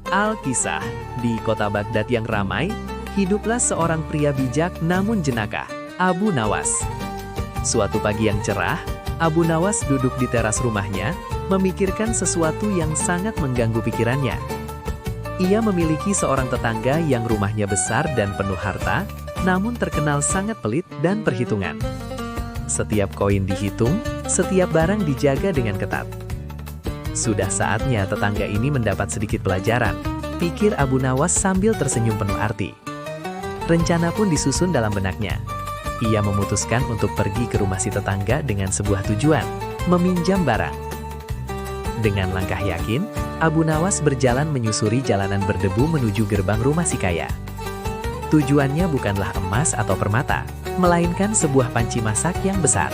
Alkisah, di kota Baghdad yang ramai, hiduplah seorang pria bijak namun jenaka, Abu Nawas. Suatu pagi yang cerah, Abu Nawas duduk di teras rumahnya, memikirkan sesuatu yang sangat mengganggu pikirannya. Ia memiliki seorang tetangga yang rumahnya besar dan penuh harta, namun terkenal sangat pelit dan perhitungan. Setiap koin dihitung, setiap barang dijaga dengan ketat. Sudah saatnya tetangga ini mendapat sedikit pelajaran, pikir Abu Nawas sambil tersenyum penuh arti. Rencana pun disusun dalam benaknya. Ia memutuskan untuk pergi ke rumah si tetangga dengan sebuah tujuan, meminjam barang. Dengan langkah yakin, Abu Nawas berjalan menyusuri jalanan berdebu menuju gerbang rumah si kaya. Tujuannya bukanlah emas atau permata, melainkan sebuah panci masak yang besar.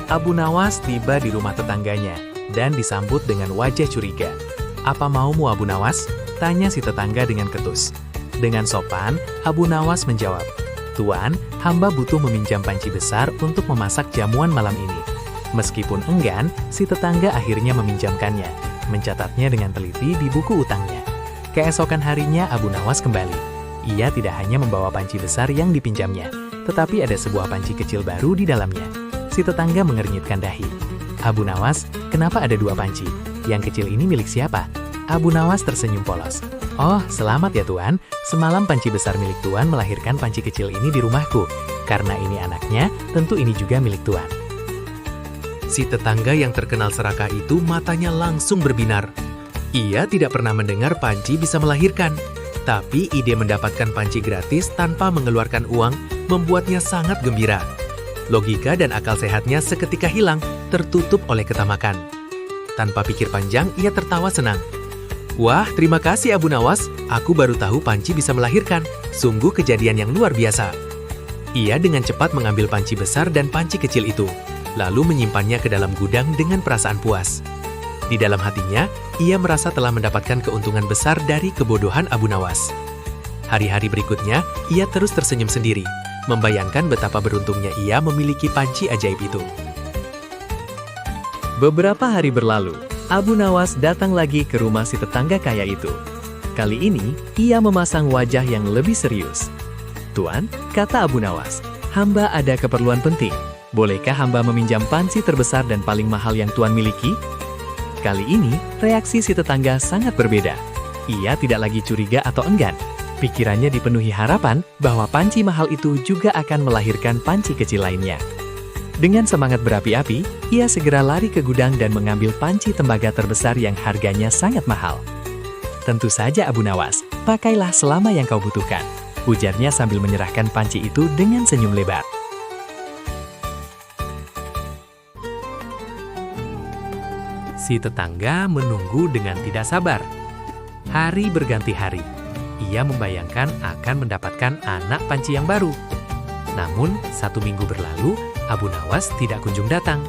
Abu Nawas tiba di rumah tetangganya dan disambut dengan wajah curiga. "Apa maumu, Abu Nawas?" tanya si tetangga dengan ketus. Dengan sopan, Abu Nawas menjawab, "Tuan, hamba butuh meminjam panci besar untuk memasak jamuan malam ini." Meskipun enggan, si tetangga akhirnya meminjamkannya, mencatatnya dengan teliti di buku utangnya. Keesokan harinya Abu Nawas kembali. Ia tidak hanya membawa panci besar yang dipinjamnya, tetapi ada sebuah panci kecil baru di dalamnya. Si tetangga mengernyitkan dahi. "Abu Nawas, kenapa ada dua panci? Yang kecil ini milik siapa?" Abu Nawas tersenyum polos. "Oh, selamat ya Tuan. Semalam panci besar milik Tuan melahirkan panci kecil ini di rumahku. Karena ini anaknya, tentu ini juga milik Tuan." Si tetangga yang terkenal serakah itu matanya langsung berbinar. Ia tidak pernah mendengar panci bisa melahirkan. Tapi ide mendapatkan panci gratis tanpa mengeluarkan uang membuatnya sangat gembira. Logika dan akal sehatnya seketika hilang, tertutup oleh ketamakan. Tanpa pikir panjang, ia tertawa senang. "Wah, terima kasih Abu Nawas. Aku baru tahu panci bisa melahirkan. Sungguh kejadian yang luar biasa." Ia dengan cepat mengambil panci besar dan panci kecil itu, lalu menyimpannya ke dalam gudang dengan perasaan puas. Di dalam hatinya, ia merasa telah mendapatkan keuntungan besar dari kebodohan Abu Nawas. Hari-hari berikutnya, ia terus tersenyum sendiri, membayangkan betapa beruntungnya ia memiliki panci ajaib itu. Beberapa hari berlalu, Abu Nawas datang lagi ke rumah si tetangga kaya itu. Kali ini, ia memasang wajah yang lebih serius. "Tuan," kata Abu Nawas, "hamba ada keperluan penting. Bolehkah hamba meminjam panci terbesar dan paling mahal yang Tuan miliki?" Kali ini, reaksi si tetangga sangat berbeda. Ia tidak lagi curiga atau enggan. Pikirannya dipenuhi harapan bahwa panci mahal itu juga akan melahirkan panci kecil lainnya. Dengan semangat berapi-api, ia segera lari ke gudang dan mengambil panci tembaga terbesar yang harganya sangat mahal. "Tentu saja Abu Nawas, pakailah selama yang kau butuhkan," ujarnya sambil menyerahkan panci itu dengan senyum lebar. Si tetangga menunggu dengan tidak sabar. Hari berganti hari. Ia membayangkan akan mendapatkan anak panci yang baru. Namun, 1 minggu berlalu, Abu Nawas tidak kunjung datang.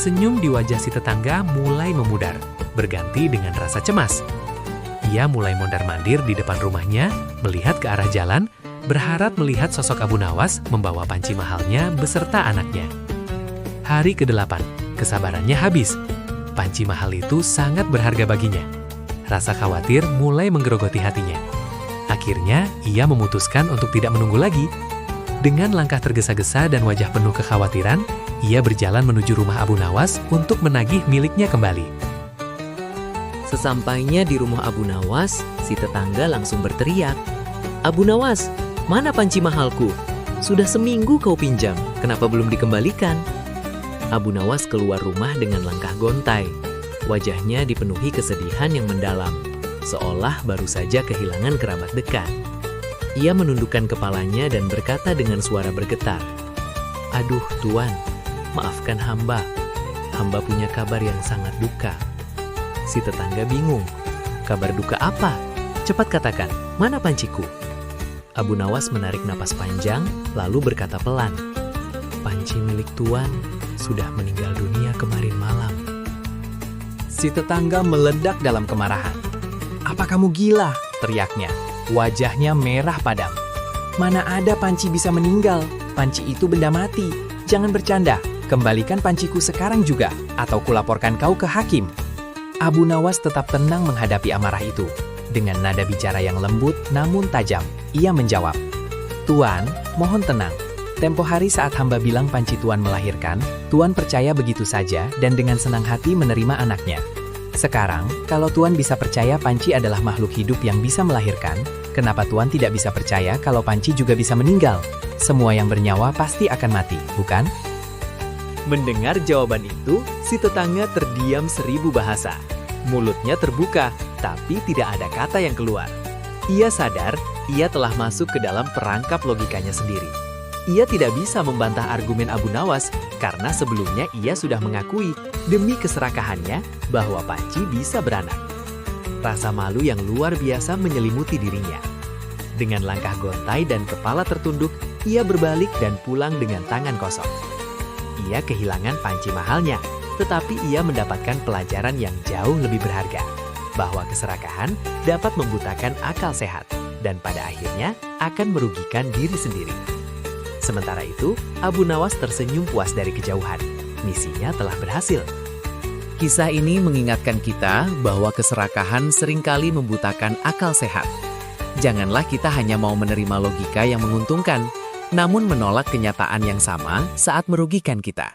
Senyum di wajah si tetangga mulai memudar, berganti dengan rasa cemas. Ia mulai mondar-mandir di depan rumahnya, melihat ke arah jalan, berharap melihat sosok Abu Nawas membawa panci mahalnya beserta anaknya. Hari ke-8, kesabarannya habis. Panci mahal itu sangat berharga baginya. Rasa khawatir mulai menggerogoti hatinya. Akhirnya, ia memutuskan untuk tidak menunggu lagi. Dengan langkah tergesa-gesa dan wajah penuh kekhawatiran, ia berjalan menuju rumah Abu Nawas untuk menagih miliknya kembali. Sesampainya di rumah Abu Nawas, si tetangga langsung berteriak, "Abu Nawas, mana panci mahalku? Sudah seminggu kau pinjam, kenapa belum dikembalikan?" Abu Nawas keluar rumah dengan langkah gontai. Wajahnya dipenuhi kesedihan yang mendalam, seolah baru saja kehilangan kerabat dekat. Ia menundukkan kepalanya dan berkata dengan suara bergetar, "Aduh Tuan, maafkan hamba. Hamba punya kabar yang sangat duka." Si tetangga bingung. "Kabar duka apa? Cepat katakan, mana panciku?" Abu Nawas menarik napas panjang, lalu berkata pelan, "Panci milik Tuan sudah meninggal dunia kemarin malam." Si tetangga meledak dalam kemarahan. "Apa kamu gila?" teriaknya. Wajahnya merah padam. "Mana ada panci bisa meninggal? Panci itu benda mati. Jangan bercanda. Kembalikan panciku sekarang juga, atau kulaporkan kau ke hakim." Abu Nawas tetap tenang menghadapi amarah itu. Dengan nada bicara yang lembut namun tajam, ia menjawab, "Tuan, mohon tenang. Tempo hari saat hamba bilang panci Tuan melahirkan, Tuan percaya begitu saja dan dengan senang hati menerima anaknya. Sekarang, kalau Tuan bisa percaya panci adalah makhluk hidup yang bisa melahirkan, kenapa Tuan tidak bisa percaya kalau panci juga bisa meninggal? Semua yang bernyawa pasti akan mati, bukan?" Mendengar jawaban itu, si tetangga terdiam 1000 bahasa. Mulutnya terbuka, tapi tidak ada kata yang keluar. Ia sadar, ia telah masuk ke dalam perangkap logikanya sendiri. Ia tidak bisa membantah argumen Abu Nawas, karena sebelumnya ia sudah mengakui, demi keserakahannya, bahwa panci bisa beranak. Rasa malu yang luar biasa menyelimuti dirinya. Dengan langkah gontai dan kepala tertunduk, ia berbalik dan pulang dengan tangan kosong. Ia kehilangan panci mahalnya, tetapi ia mendapatkan pelajaran yang jauh lebih berharga, bahwa keserakahan dapat membutakan akal sehat, dan pada akhirnya akan merugikan diri sendiri. Sementara itu, Abu Nawas tersenyum puas dari kejauhan. Misinya telah berhasil. Kisah ini mengingatkan kita bahwa keserakahan seringkali membutakan akal sehat. Janganlah kita hanya mau menerima logika yang menguntungkan, namun menolak kenyataan yang sama saat merugikan kita.